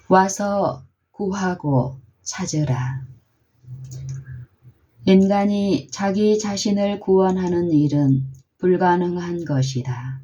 와서 구하고 찾으라. 인간이 자기 자신을 구원하는 일은 불가능한 것이다.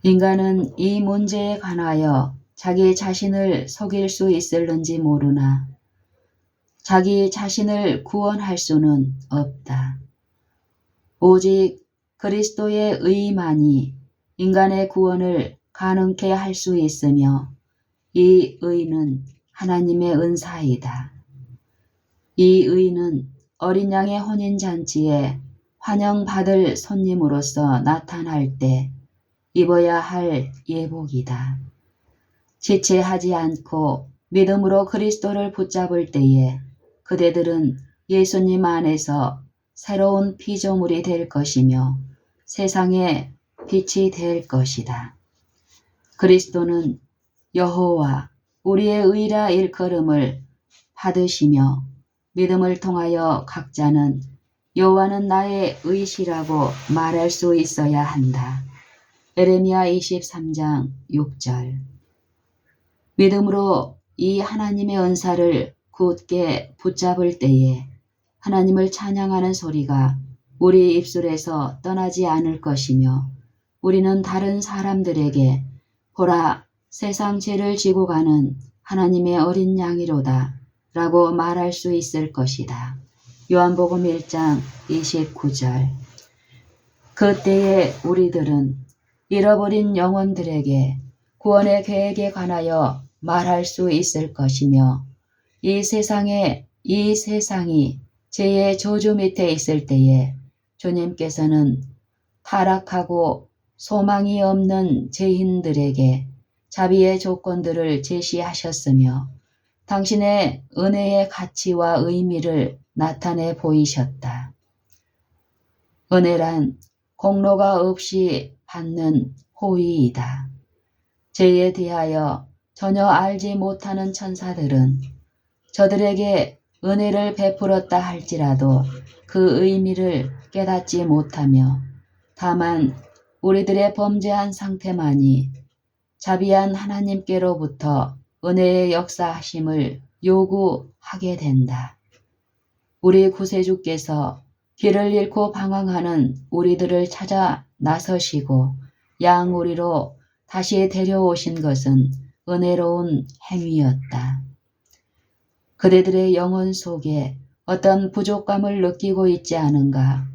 인간은 이 문제에 관하여 자기 자신을 속일 수 있을는지 모르나 자기 자신을 구원할 수는 없다. 오직 그리스도의 의만이 인간의 구원을 가능케 할 수 있으며 이 의는 하나님의 은사이다. 이 의는 어린 양의 혼인잔치에 환영받을 손님으로서 나타날 때 입어야 할 예복이다. 지체하지 않고 믿음으로 그리스도를 붙잡을 때에 그대들은 예수님 안에서 새로운 피조물이 될 것이며 세상의 빛이 될 것이다. 그리스도는 여호와 우리의 의라 일컬음을 받으시며 믿음을 통하여 각자는 여호와는 나의 의시라고 말할 수 있어야 한다. 에레미야 23장 6절. 믿음으로 이 하나님의 은사를 굳게 붙잡을 때에 하나님을 찬양하는 소리가 우리 입술에서 떠나지 않을 것이며 우리는 다른 사람들에게 보라 세상 죄를 지고 가는 하나님의 어린 양이로다 라고 말할 수 있을 것이다. 요한복음 1장 29절. 그때에 우리들은 잃어버린 영혼들에게 구원의 계획에 관하여 말할 수 있을 것이며 이 세상이 죄의 저주 밑에 있을 때에 주님께서는 타락하고 소망이 없는 죄인들에게 자비의 조건들을 제시하셨으며 당신의 은혜의 가치와 의미를 나타내 보이셨다. 은혜란 공로가 없이 받는 호의이다. 죄에 대하여 전혀 알지 못하는 천사들은 저들에게 은혜를 베풀었다 할지라도 그 의미를 깨닫지 못하며 다만 우리들의 범죄한 상태만이 자비한 하나님께로부터 은혜의 역사하심을 요구하게 된다. 우리 구세주께서 길을 잃고 방황하는 우리들을 찾아 나서시고 양우리로 다시 데려오신 것은 은혜로운 행위였다. 그대들의 영혼 속에 어떤 부족감을 느끼고 있지 않은가?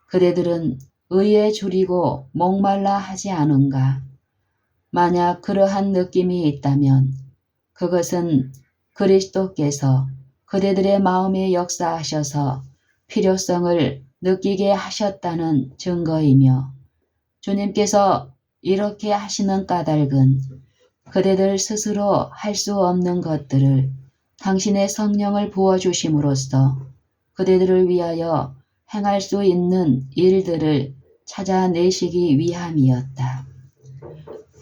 그대들은 의에 줄이고 목말라 하지 않은가? 만약 그러한 느낌이 있다면 그것은 그리스도께서 그대들의 마음에 역사하셔서 필요성을 느끼게 하셨다는 증거이며 주님께서 이렇게 하시는 까닭은 그대들 스스로 할 수 없는 것들을 당신의 성령을 부어주심으로써 그대들을 위하여 행할 수 있는 일들을 찾아내시기 위함이었다.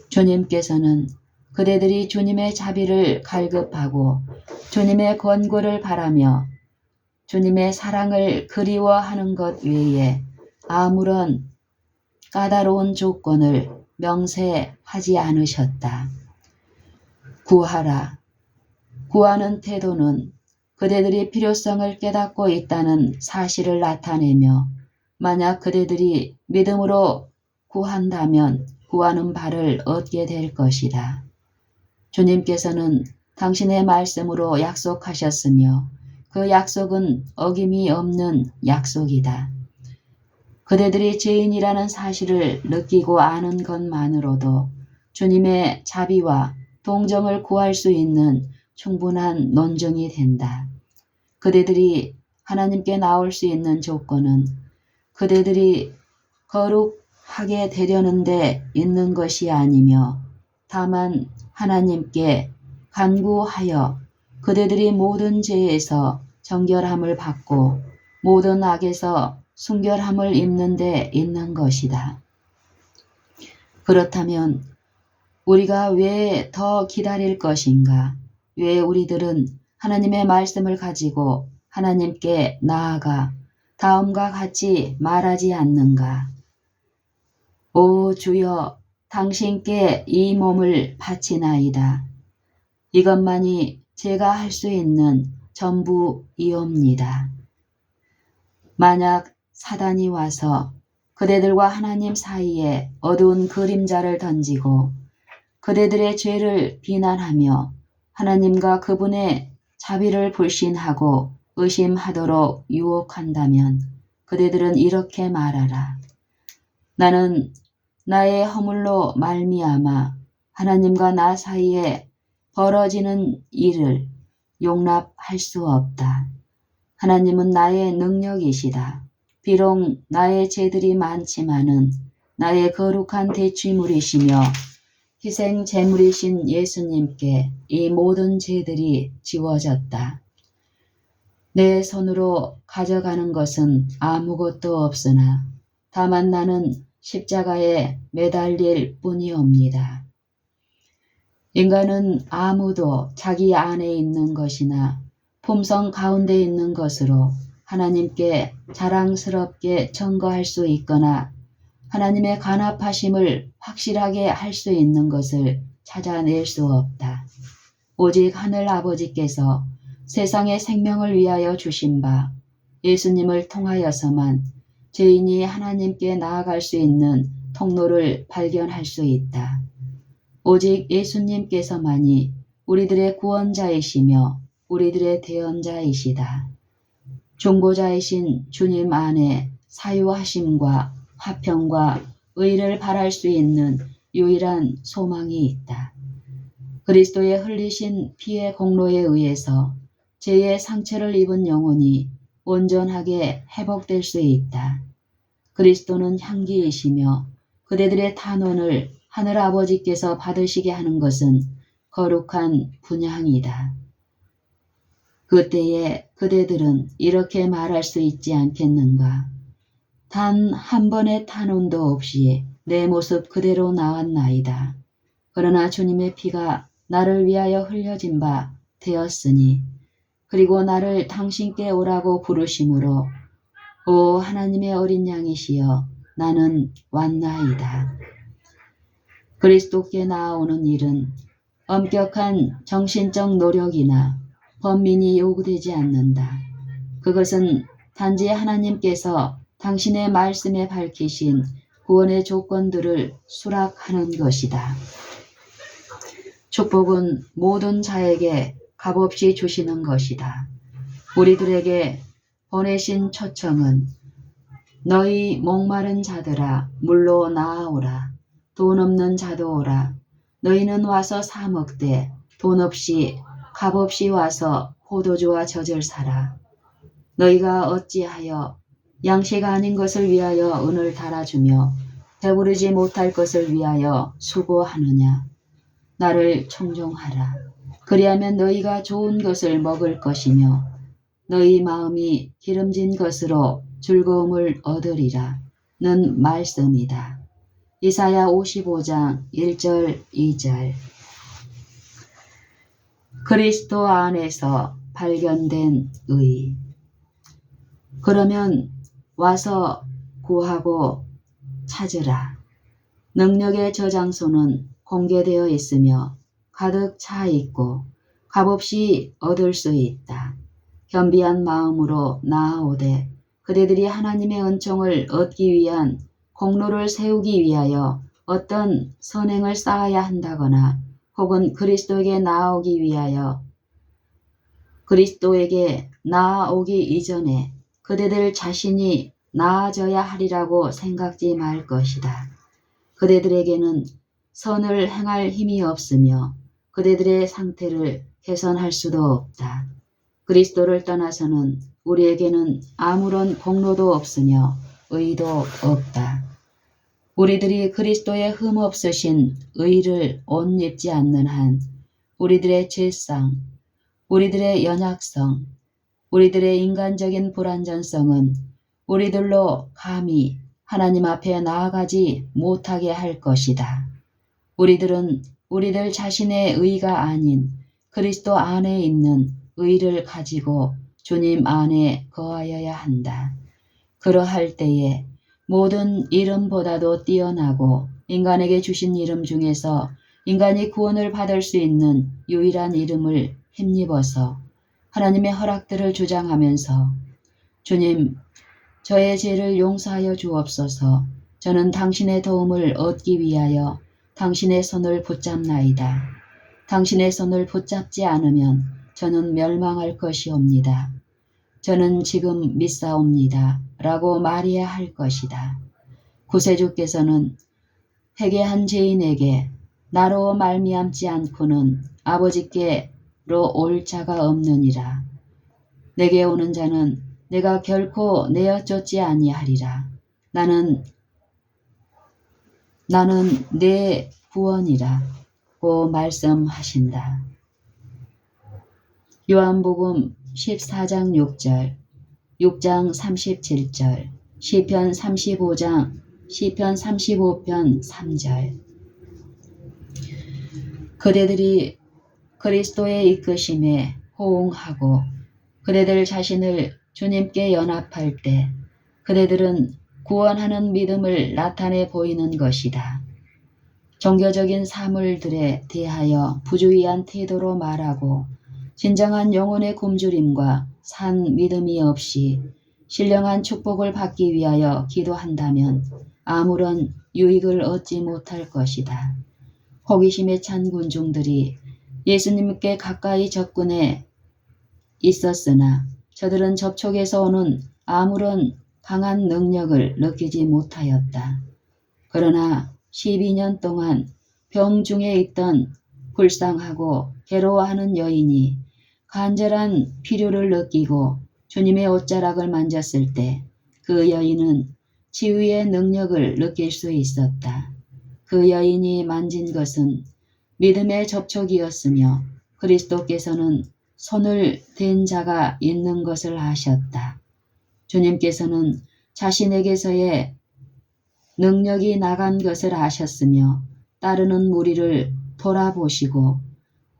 주님께서는 그대들이 주님의 자비를 갈급하고 주님의 권고를 바라며 주님의 사랑을 그리워하는 것 외에 아무런 까다로운 조건을 명세하지 않으셨다. 구하라. 구하는 태도는 그대들이 필요성을 깨닫고 있다는 사실을 나타내며 만약 그대들이 믿음으로 구한다면 구하는 바를 얻게 될 것이다. 주님께서는 당신의 말씀으로 약속하셨으며 그 약속은 어김이 없는 약속이다. 그대들이 죄인이라는 사실을 느끼고 아는 것만으로도 주님의 자비와 동정을 구할 수 있는 충분한 논증이 된다. 그대들이 하나님께 나올 수 있는 조건은 그대들이 거룩하게 되려는 데 있는 것이 아니며 다만 하나님께 간구하여 그대들이 모든 죄에서 정결함을 받고 모든 악에서 순결함을 입는 데 있는 것이다. 그렇다면 우리가 왜 더 기다릴 것인가? 왜 우리들은 하나님의 말씀을 가지고 하나님께 나아가 다음과 같이 말하지 않는가? 오 주여, 당신께 이 몸을 바치나이다. 이것만이 제가 할 수 있는 전부이옵니다. 만약 사단이 와서 그대들과 하나님 사이에 어두운 그림자를 던지고 그대들의 죄를 비난하며 하나님과 그분의 자비를 불신하고 의심하도록 유혹한다면 그대들은 이렇게 말하라. 나는 나의 허물로 말미암아 하나님과 나 사이에 벌어지는 일을 용납할 수 없다. 하나님은 나의 능력이시다. 비록 나의 죄들이 많지만은 나의 거룩한 대취물이시며 희생 제물이신 예수님께 이 모든 죄들이 지워졌다. 내 손으로 가져가는 것은 아무것도 없으나 다만 나는 십자가에 매달릴 뿐이옵니다. 인간은 아무도 자기 안에 있는 것이나 품성 가운데 있는 것으로 하나님께 자랑스럽게 증거할 수 있거나 하나님의 간합하심을 확실하게 할 수 있는 것을 찾아낼 수 없다. 오직 하늘 아버지께서 세상의 생명을 위하여 주신 바 예수님을 통하여서만 죄인이 하나님께 나아갈 수 있는 통로를 발견할 수 있다. 오직 예수님께서만이 우리들의 구원자이시며 우리들의 대언자이시다. 중보자이신 주님 안에 사유하심과 화평과 의를 바랄 수 있는 유일한 소망이 있다. 그리스도의 흘리신 피의 공로에 의해서 죄의 상처를 입은 영혼이 온전하게 회복될 수 있다. 그리스도는 향기이시며 그대들의 탄원을 하늘아버지께서 받으시게 하는 것은 거룩한 분향이다. 그때에 그대들은 이렇게 말할 수 있지 않겠는가? 단 한 번의 탄원도 없이 내 모습 그대로 나왔나이다. 그러나 주님의 피가 나를 위하여 흘려진 바 되었으니 그리고 나를 당신께 오라고 부르심으로 오 하나님의 어린 양이시여 나는 왔나이다. 그리스도께 나아오는 일은 엄격한 정신적 노력이나 번민이 요구되지 않는다. 그것은 단지 하나님께서 당신의 말씀에 밝히신 구원의 조건들을 수락하는 것이다. 축복은 모든 자에게 값없이 주시는 것이다. 우리들에게 보내신 초청은 너희 목마른 자들아 물로 나아오라. 돈 없는 자도 오라. 너희는 와서 사 먹되 돈 없이 값없이 와서 포도주와 젖을 사라. 너희가 어찌하여 양식 아닌 것을 위하여 은을 달아주며 배부르지 못할 것을 위하여 수고하느냐. 나를 청종하라. 그리하면 너희가 좋은 것을 먹을 것이며 너희 마음이 기름진 것으로 즐거움을 얻으리라. 는 말씀이다. 이사야 55장 1절 2절. 그리스도 안에서 발견된 의. 그러면 와서 구하고 찾으라. 능력의 저장소는 공개되어 있으며 가득 차 있고 값없이 얻을 수 있다. 겸비한 마음으로 나아오되 그대들이 하나님의 은총을 얻기 위한 공로를 세우기 위하여 어떤 선행을 쌓아야 한다거나 혹은 그리스도에게 나아오기 위하여 그리스도에게 나아오기 이전에 그대들 자신이 나아져야 하리라고 생각지 말 것이다. 그대들에게는 선을 행할 힘이 없으며 그대들의 상태를 개선할 수도 없다. 그리스도를 떠나서는 우리에게는 아무런 공로도 없으며 의도 없다. 우리들이 그리스도의 흠없으신 의를 옷 입지 않는 한 우리들의 죄성, 우리들의 연약성, 우리들의 인간적인 불완전성은 우리들로 감히 하나님 앞에 나아가지 못하게 할 것이다. 우리들은 우리들 자신의 의가 아닌 그리스도 안에 있는 의를 가지고 주님 안에 거하여야 한다. 그러할 때에 모든 이름보다도 뛰어나고 인간에게 주신 이름 중에서 인간이 구원을 받을 수 있는 유일한 이름을 힘입어서 하나님의 허락들을 주장하면서 주님, 저의 죄를 용서하여 주옵소서. 저는 당신의 도움을 얻기 위하여 당신의 손을 붙잡나이다. 당신의 손을 붙잡지 않으면 저는 멸망할 것이옵니다. 저는 지금 믿사옵니다. 라고 말해야 할 것이다. 구세주께서는 회개한 죄인에게 나로 말미암지 않고는 아버지께로 올 자가 없느니라. 내게 오는 자는 내가 결코 내어 쫓지 아니하리라. 나는 내 구원이라고 말씀하신다. 요한복음 14장 6절, 6장 37절, 시편 35편 3절. 그대들이 그리스도의 이끄심에 호응하고 그대들 자신을 주님께 연합할 때 그대들은 구원하는 믿음을 나타내 보이는 것이다. 종교적인 사물들에 대하여 부주의한 태도로 말하고 진정한 영혼의 굶주림과 산 믿음이 없이 신령한 축복을 받기 위하여 기도한다면 아무런 유익을 얻지 못할 것이다. 호기심에 찬 군중들이 예수님께 가까이 접근해 있었으나 저들은 접촉에서 오는 아무런 강한 능력을 느끼지 못하였다. 그러나 12년 동안 병중에 있던 불쌍하고 괴로워하는 여인이 간절한 필요를 느끼고 주님의 옷자락을 만졌을 때 그 여인은 치유의 능력을 느낄 수 있었다. 그 여인이 만진 것은 믿음의 접촉이었으며 그리스도께서는 손을 댄 자가 있는 것을 아셨다. 주님께서는 자신에게서의 능력이 나간 것을 아셨으며 따르는 무리를 돌아보시고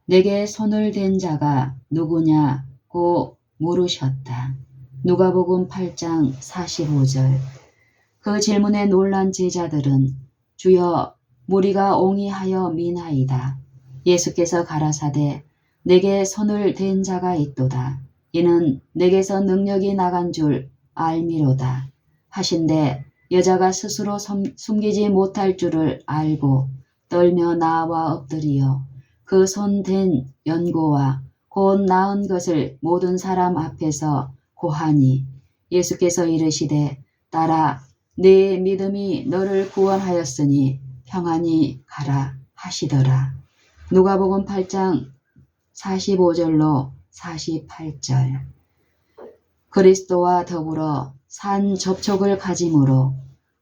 내게 손을 댄 자가 누구냐고 물으셨다. 누가복음 8장 45절. 그 질문에 놀란 제자들은 주여 무리가 옹이하여 미나이다. 예수께서 가라사대 내게 손을 댄 자가 있도다. 이는 내게서 능력이 나간 줄 알미로다. 하신대 여자가 스스로 숨기지 못할 줄을 알고 떨며 나와 엎드리어 그 손 댄 연고와 곧 나은 것을 모든 사람 앞에서 고하니 예수께서 이르시되 딸아 네 믿음이 너를 구원하였으니 평안히 가라 하시더라. 누가복음 8장 45절로 48절. 그리스도와 더불어 산 접촉을 가짐으로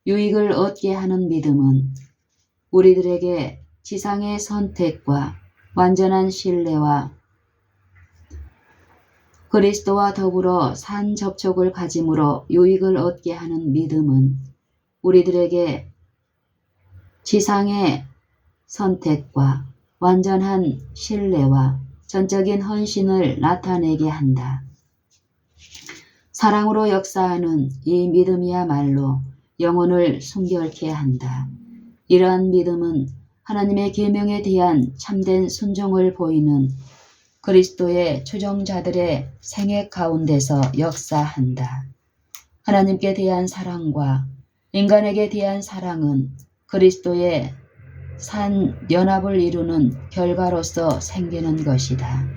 유익을 얻게 하는 믿음은 우리들에게 지상의 선택과 완전한 신뢰와 그리스도와 더불어 산 접촉을 가짐으로 유익을 얻게 하는 믿음은 우리들에게 지상의 선택과 완전한 신뢰와 전적인 헌신을 나타내게 한다. 사랑으로 역사하는 이 믿음이야말로 영혼을 순결케 한다. 이러한 믿음은 하나님의 계명에 대한 참된 순종을 보이는 그리스도의 추종자들의 생애 가운데서 역사한다. 하나님께 대한 사랑과 인간에게 대한 사랑은 그리스도의 산 연합을 이루는 결과로서 생기는 것이다.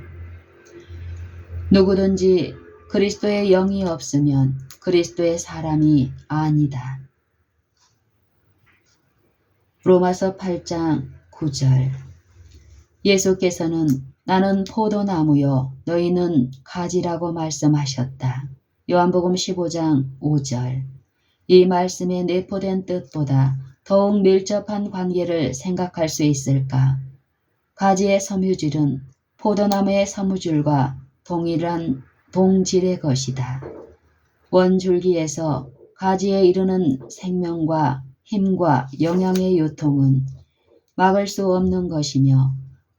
누구든지 그리스도의 영이 없으면 그리스도의 사람이 아니다. 로마서 8장 9절. 예수께서는 나는 포도나무요 너희는 가지라고 말씀하셨다. 요한복음 15장 5절. 이 말씀에 내포된 뜻보다 더욱 밀접한 관계를 생각할 수 있을까? 가지의 섬유질은 포도나무의 섬유질과 동일한 동질의 것이다. 원줄기에서 가지에 이르는 생명과 힘과 영양의 유통은 막을 수 없는 것이며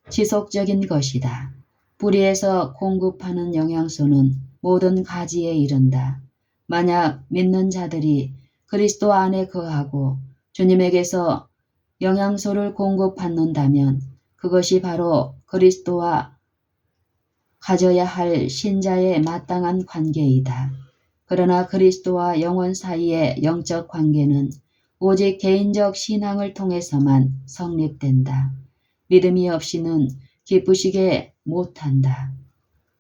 지속적인 것이다. 뿌리에서 공급하는 영양소는 모든 가지에 이른다. 만약 믿는 자들이 그리스도 안에 거하고 주님에게서 영양소를 공급받는다면 그것이 바로 그리스도와 가져야 할 신자의 마땅한 관계이다. 그러나 그리스도와 영혼 사이의 영적 관계는 오직 개인적 신앙을 통해서만 성립된다. 믿음이 없이는 기쁘시게 못한다.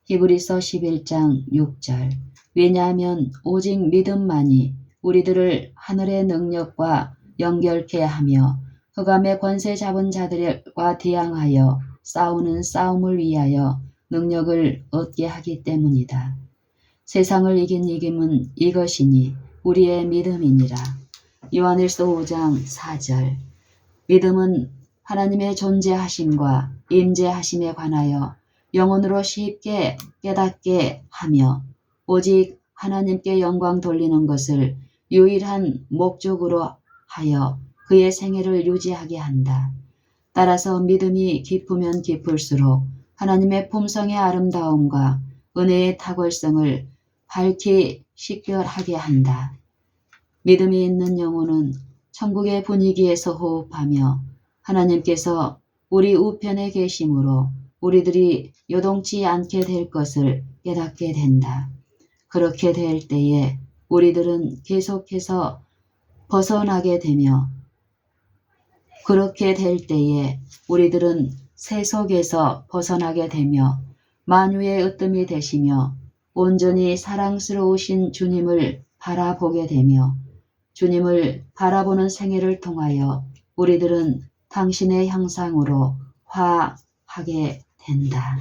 히브리서 11장 6절. 왜냐하면 오직 믿음만이 우리들을 하늘의 능력과 연결케 하며 흑암의 권세 잡은 자들과 대항하여 싸우는 싸움을 위하여 능력을 얻게 하기 때문이다. 세상을 이긴 이김은 이것이니 우리의 믿음이니라. 요한일서 5장 4절. 믿음은 하나님의 존재하심과 임재하심에 관하여 영혼으로 쉽게 깨닫게 하며 오직 하나님께 영광 돌리는 것을 유일한 목적으로 하여 그의 생애를 유지하게 한다. 따라서 믿음이 깊으면 깊을수록 하나님의 품성의 아름다움과 은혜의 탁월성을 밝히 식별하게 한다. 믿음이 있는 영혼은 천국의 분위기에서 호흡하며 하나님께서 우리 우편에 계심으로 우리들이 요동치 않게 될 것을 깨닫게 된다. 그렇게 될 때에 우리들은 계속해서 벗어나게 되며 그렇게 될 때에 우리들은 새 속에서 벗어나게 되며 만유의 으뜸이 되시며 온전히 사랑스러우신 주님을 바라보게 되며 주님을 바라보는 생애를 통하여 우리들은 당신의 형상으로 화하게 된다.